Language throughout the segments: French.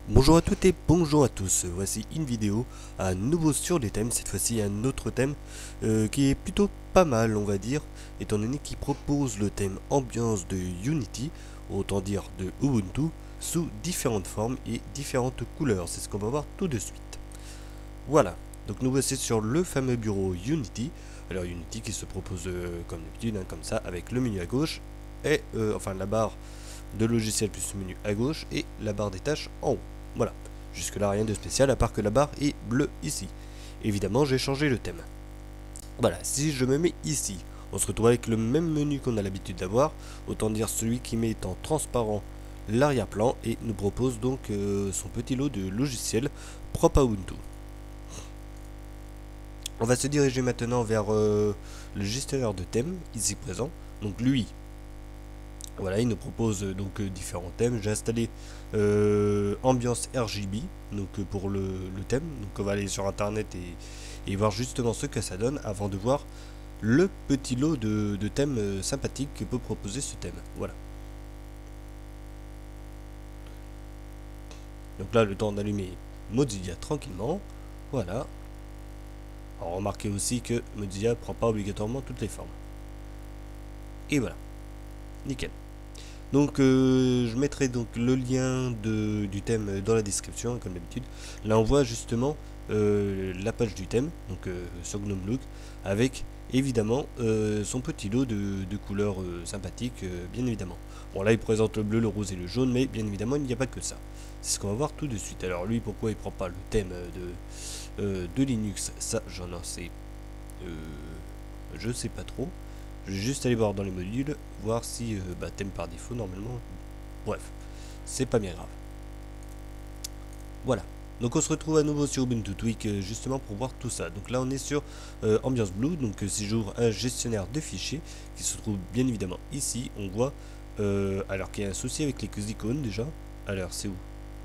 Bonjour à toutes et bonjour à tous, voici une vidéo à nouveau sur les thèmes, cette fois-ci un autre thème qui est plutôt pas mal on va dire, étant donné qu'il propose le thème ambiance de Unity, autant dire de Ubuntu, sous différentes formes et différentes couleurs, c'est ce qu'on va voir tout de suite. Voilà, donc nous voici sur le fameux bureau Unity, alors Unity qui se propose comme d'habitude, comme ça, avec le menu à gauche, et enfin la barre de logiciel plus le menu à gauche et la barre des tâches en haut. Voilà, jusque là rien de spécial à part que la barre est bleue ici. Évidemment j'ai changé le thème. Voilà, si je me mets ici, on se retrouve avec le même menu qu'on a l'habitude d'avoir, autant dire celui qui met en transparent l'arrière-plan et nous propose donc son petit lot de logiciels propres à Ubuntu. On va se diriger maintenant vers le gestionnaire de thèmes ici présent. Donc lui, voilà, il nous propose donc différents thèmes. J'ai installé ambiance RGB donc pour le thème. Donc on va aller sur internet et voir justement ce que ça donne avant de voir le petit lot de thèmes sympathiques que peut proposer ce thème. Voilà. Donc là, le temps d'allumer Mozilla tranquillement. Voilà. Alors, remarquez aussi que Mozilla ne prend pas obligatoirement toutes les formes. Et voilà. Nickel. Donc je mettrai donc le lien du thème dans la description comme d'habitude. Là on voit justement la page du thème, donc sur GNOME Look, avec évidemment son petit lot de couleurs sympathiques, bien évidemment. Bon là il présente le bleu, le rose et le jaune, mais bien évidemment il n'y a pas que ça. C'est ce qu'on va voir tout de suite. Alors lui pourquoi il prend pas le thème de Linux, ça j'en sais je sais pas trop. Je vais juste aller voir dans les modules, voir si thème par défaut normalement. Bref, c'est pas bien grave. Voilà. Donc on se retrouve à nouveau sur Ubuntu Tweak justement pour voir tout ça. Donc là on est sur Ambiance Blue, donc si j'ouvre un gestionnaire de fichiers qui se trouve bien évidemment ici, on voit alors qu'il y a un souci avec les icônes déjà. Alors c'est où?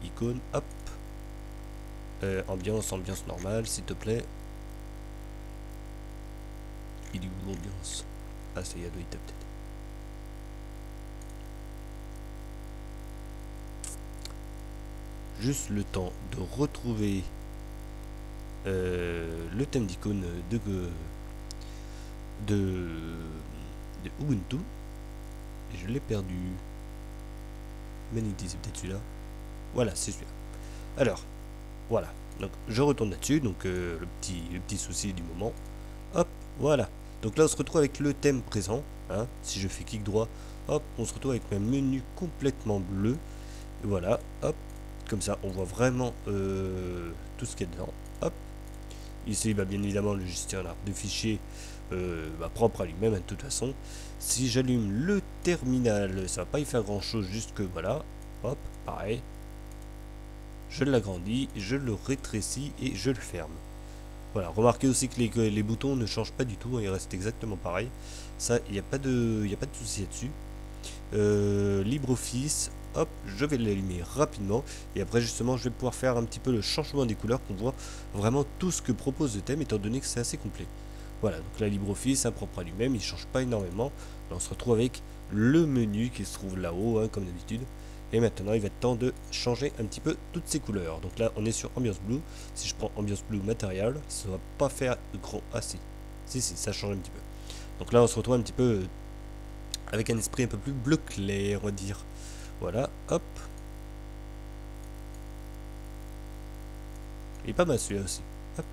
Icône, hop. Ambiance normale s'il te plaît. Il est où ambiance? Ah ça y est, doit être peut-être. Juste le temps de retrouver le thème d'icône de, de Ubuntu. Et je l'ai perdu. Manity, c'est peut-être celui-là. Voilà, c'est celui-là. Alors, voilà. Donc, je retourne là-dessus. Donc, le petit souci du moment. Hop, voilà. Donc là, on se retrouve avec le thème présent. Hein. Si je fais clic droit, hop, on se retrouve avec un menu complètement bleu. Et voilà, hop. Comme ça, on voit vraiment tout ce qu'il y a dedans. Hop. Ici, bien évidemment, le gestionnaire de fichiers propre à lui-même, de toute façon. Si j'allume le terminal, ça va pas y faire grand-chose, juste que voilà. Hop, pareil. Je l'agrandis, je le rétrécis et je le ferme. Voilà, remarquez aussi que les boutons ne changent pas du tout, hein, ils restent exactement pareil. Ça, il n'y a pas de souci là-dessus. LibreOffice, hop, je vais l'allumer rapidement et après justement je vais pouvoir faire un petit peu le changement des couleurs pour voir vraiment tout ce que propose le thème étant donné que c'est assez complet. Voilà, donc là LibreOffice, propre à lui-même, il ne change pas énormément. Là, on se retrouve avec le menu qui se trouve là-haut, comme d'habitude. Et maintenant, il va être temps de changer un petit peu toutes ces couleurs. Donc là, on est sur Ambiance Blue. Si je prends Ambiance Blue Material, ça ne va pas faire de grand... Ah si, ça change un petit peu. Donc là, on se retrouve un petit peu avec un esprit un peu plus bleu clair, on va dire. Voilà, hop. Il est pas mal celui-là aussi. Hop.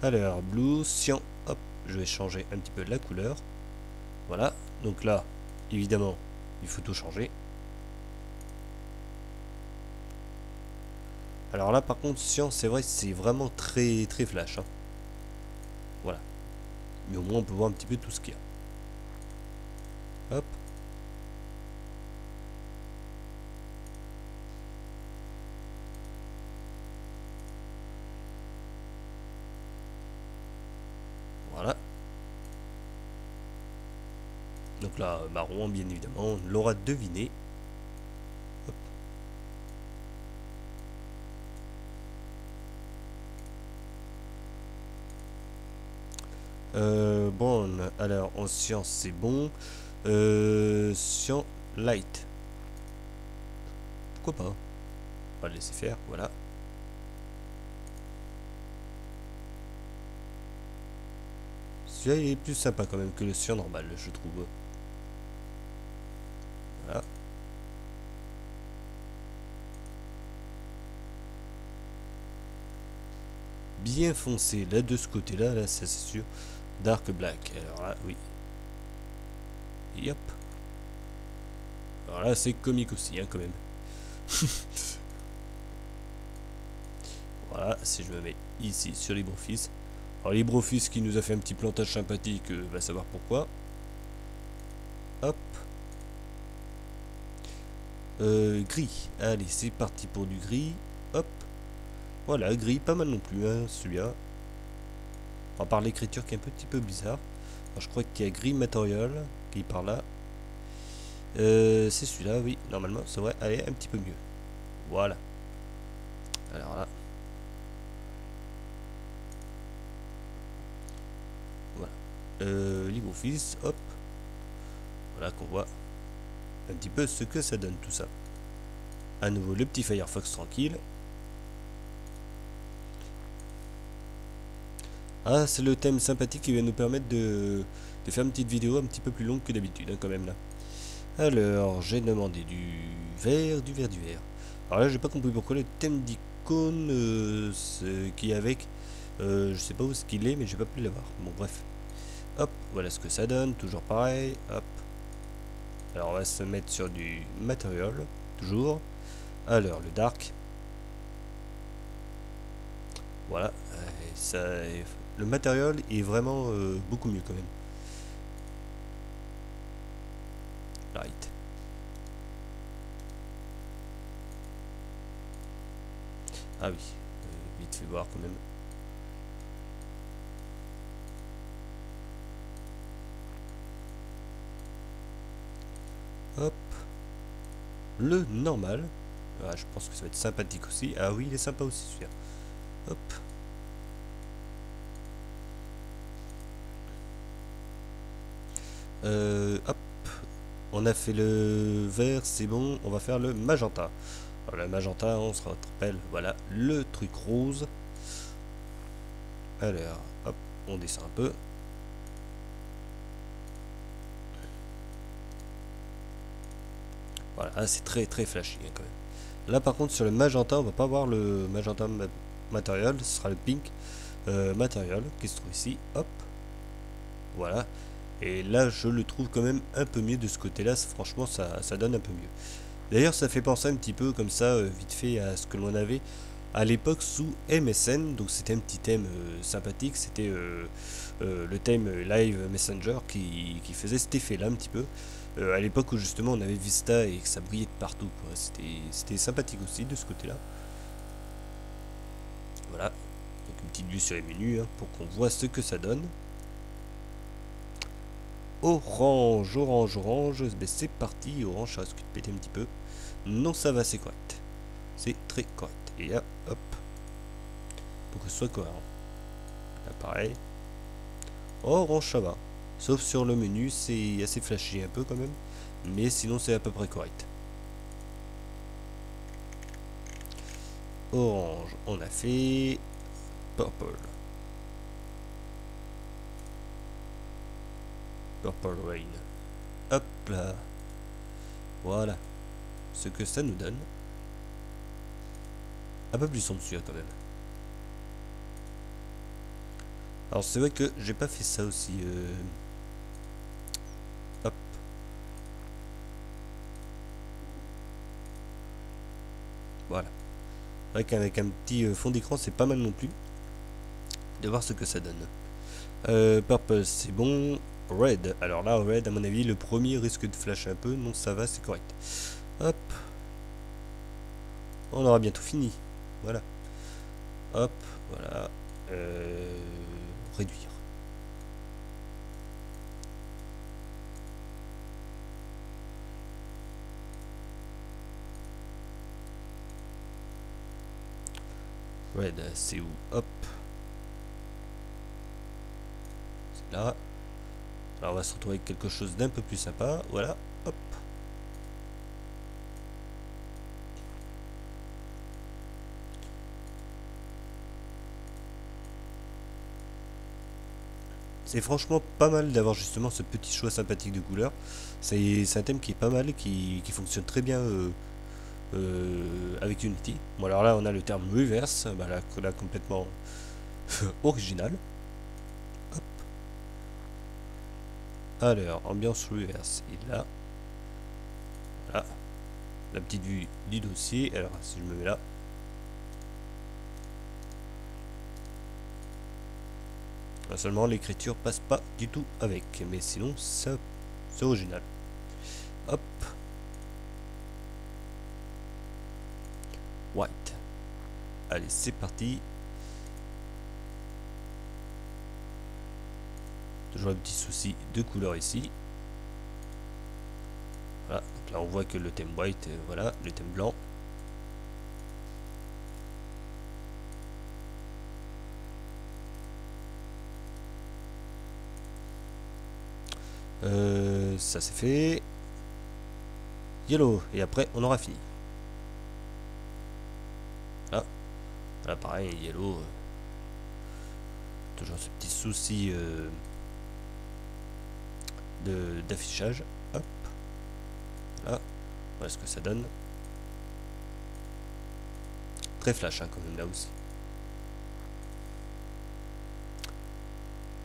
Alors, blue, cyan, hop. Je vais changer un petit peu la couleur. Voilà, donc là, évidemment, il faut tout changer. Alors là, par contre, cyan, c'est vrai, c'est vraiment très flash. Hein. Voilà. Mais au moins, on peut voir un petit peu tout ce qu'il y a. Hop. Voilà. Donc là, marron, bien évidemment, on l'aura deviné. Hop. Bon, alors en science c'est bon. Science light. Pourquoi pas? On va le laisser faire, voilà. Celui-là il est plus sympa quand même que le sur normal, je trouve. Voilà. Bien foncé là de ce côté-là, là ça c'est sûr. Dark Black, alors là, oui. Yep. Alors là c'est comique aussi, hein, quand même. Voilà, si je me mets ici sur LibreOffice. Alors LibreOffice qui nous a fait un petit plantage sympathique, va savoir pourquoi. Hop. Gris. Allez, c'est parti pour du gris. Hop. Voilà, gris, pas mal non plus, hein, celui-là. À part l'écriture qui est un petit peu bizarre. Alors, je crois qu'il y a gris matériel qui est par là. C'est celui-là, oui, normalement, ça devrait aller un petit peu mieux. Voilà. Alors là. Voilà. LibreOffice, hop. Voilà qu'on voit un petit peu ce que ça donne tout ça. À nouveau le petit Firefox tranquille. Ah, c'est le thème sympathique qui va nous permettre de faire une petite vidéo un petit peu plus longue que d'habitude, hein, quand même là. Alors, j'ai demandé du vert, du vert, du vert. Alors là, j'ai pas compris pourquoi le thème d'icône qui est avec, je sais pas où ce qu'il est, mais j'ai pas pu l'avoir. Bon, bref. Hop, voilà ce que ça donne, toujours pareil. Hop. Alors, on va se mettre sur du matériel, toujours. Alors, le dark. Voilà, ça, le matériel est vraiment beaucoup mieux quand même. Light. Ah oui, vite fait voir quand même. Hop. Le normal. Ah, je pense que ça va être sympathique aussi. Ah oui, il est sympa aussi celui-là. Hop. Hop. On a fait le vert, c'est bon. On va faire le magenta. Alors, le magenta, on se rappelle, voilà, le truc rose. Alors, hop, on descend un peu. Voilà, c'est très très flashy hein, quand même. Là par contre sur le magenta, on va pas voir le magenta matériel, ce sera le pink matériel qui se trouve ici. Hop, voilà. Et là je le trouve quand même un peu mieux de ce côté-là. Franchement ça donne un peu mieux. D'ailleurs ça fait penser un petit peu comme ça vite fait à ce que l'on avait à l'époque sous MSN. Donc c'était un petit thème sympathique. C'était le thème Live Messenger qui faisait cet effet là un petit peu. À l'époque où justement on avait Vista et que ça brillait de partout. C'était sympathique aussi de ce côté là. Voilà. Donc une petite vue sur les menus hein, pour qu'on voit ce que ça donne. Orange, orange, orange. Ben c'est parti. Orange, ça risque de péter un petit peu. Non, ça va, c'est correct. C'est très correct. Et là, hop. Pour que ce soit cohérent. Là, pareil. Orange, ça va. Sauf sur le menu, c'est assez flashy un peu quand même. Mais sinon, c'est à peu près correct. Orange, on a fait. Purple. Purple Rain. Hop là. Voilà. Ce que ça nous donne. Un peu plus sombre celui-là quand même. Alors c'est vrai que j'ai pas fait ça aussi. Hop. Voilà. C'est vrai qu'avec un petit fond d'écran c'est pas mal non plus. De voir ce que ça donne. Purple c'est bon. Red. Alors là Red à mon avis le premier risque de flash un peu. Non ça va c'est correct. Hop. On aura bientôt fini. Voilà. Hop. Voilà. Réduire. Red, c'est où? Hop. C'est là. Alors on va se retrouver avec quelque chose d'un peu plus sympa. Voilà. Hop. C'est franchement pas mal d'avoir justement ce petit choix sympathique de couleurs. C'est un thème qui est pas mal, qui fonctionne très bien avec Unity. Bon alors là on a le terme reverse, bah là complètement original. Hop. Alors, ambiance reverse, et là, voilà, la petite vue du dossier. Alors si je me mets là, seulement l'écriture passe pas du tout avec, mais sinon c'est original. Hop, white. Allez, c'est parti. Toujours un petit souci de couleur ici. Voilà, donc là on voit que le thème white, voilà, le thème blanc. Ça c'est fait. Yellow, et après on aura fini. Là, voilà pareil, yellow. Toujours ce petit souci d'affichage. Hop. Là, voilà ce que ça donne. Très flash hein, quand même là aussi.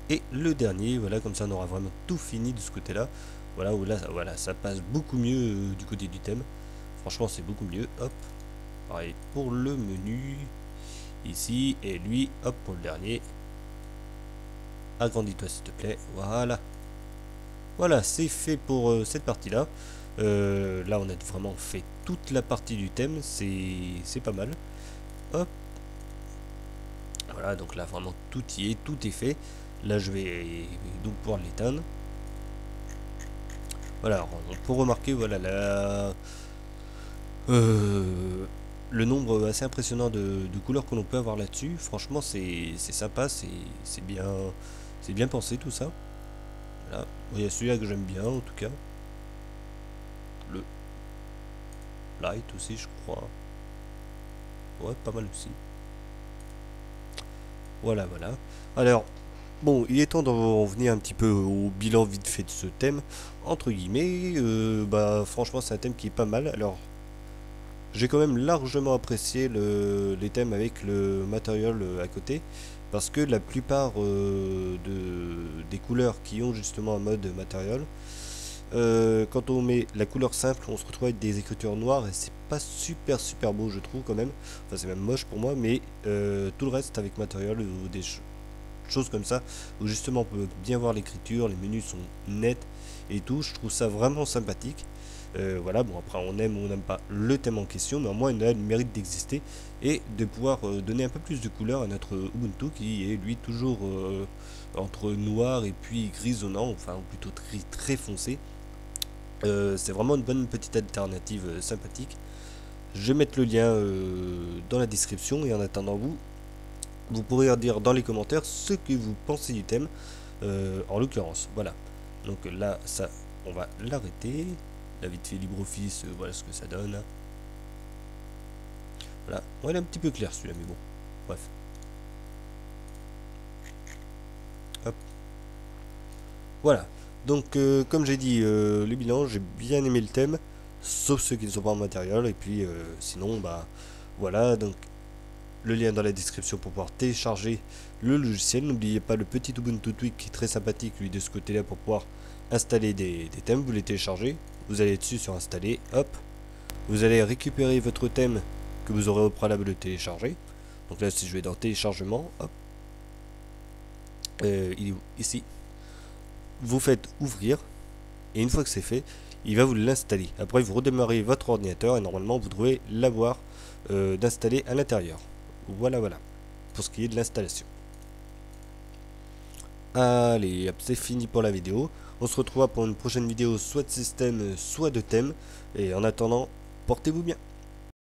Et le dernier, voilà, comme ça on aura vraiment tout fini de ce côté là. Voilà, où là, voilà, ça passe beaucoup mieux du côté du thème. Franchement c'est beaucoup mieux. Hop. Pareil pour le menu. Ici, et lui, hop, pour le dernier. Agrandis-toi s'il te plaît. Voilà. Voilà, c'est fait pour cette partie-là. Là, on a vraiment fait toute la partie du thème. C'est pas mal. Hop. Voilà, donc là, vraiment, tout y est. Tout est fait. Là, je vais donc pouvoir l'éteindre. Voilà, pour remarquer, voilà, le nombre assez impressionnant de couleurs que l'on peut avoir là-dessus. Franchement, c'est sympa. C'est bien pensé, tout ça. Voilà. Il y a celui-là que j'aime bien, en tout cas. Le light aussi, je crois. Ouais, pas mal aussi. Voilà, voilà. Alors, bon, il est temps d'en venir un petit peu au bilan vite fait de ce thème. Entre guillemets, bah, franchement, c'est un thème qui est pas mal. Alors, j'ai quand même largement apprécié les thèmes avec le matériel à côté. Parce que la plupart des couleurs qui ont justement un mode matériel, quand on met la couleur simple, on se retrouve avec des écritures noires et c'est pas super beau je trouve quand même. Enfin c'est même moche pour moi, mais tout le reste avec matériel ou des choses comme ça, où justement on peut bien voir l'écriture, les menus sont nets et tout, je trouve ça vraiment sympathique. Voilà, bon après on aime ou on n'aime pas le thème en question, mais au moins il a le mérite d'exister et de pouvoir donner un peu plus de couleur à notre Ubuntu qui est lui toujours entre noir et puis grisonnant, enfin plutôt très foncé. C'est vraiment une bonne petite alternative sympathique. Je vais mettre le lien dans la description et en attendant vous pourrez dire dans les commentaires ce que vous pensez du thème en l'occurrence. Voilà, donc là ça on va l'arrêter. La vite fait LibreOffice, voilà ce que ça donne. Voilà, bon, il est un petit peu clair celui-là, mais bon, bref. Hop. Voilà, donc comme j'ai dit, le bilan, j'ai bien aimé le thème, sauf ceux qui ne sont pas en matériel, et puis sinon, bah voilà, donc le lien dans la description pour pouvoir télécharger le logiciel. N'oubliez pas le petit Ubuntu Tweak qui est très sympathique, lui, de ce côté-là, pour pouvoir installer des thèmes. Vous les téléchargez, vous allez dessus sur installer, hop, vous allez récupérer votre thème que vous aurez au préalable de télécharger. Donc là, si je vais dans téléchargement, hop, il est ici, vous faites ouvrir, et une fois que c'est fait, il va vous l'installer. Après, vous redémarrez votre ordinateur et normalement, vous devrez l'avoir d'installer à l'intérieur. Voilà, voilà, pour ce qui est de l'installation. Allez, hop, c'est fini pour la vidéo. On se retrouvera pour une prochaine vidéo, soit de système, soit de thème. Et en attendant, portez-vous bien.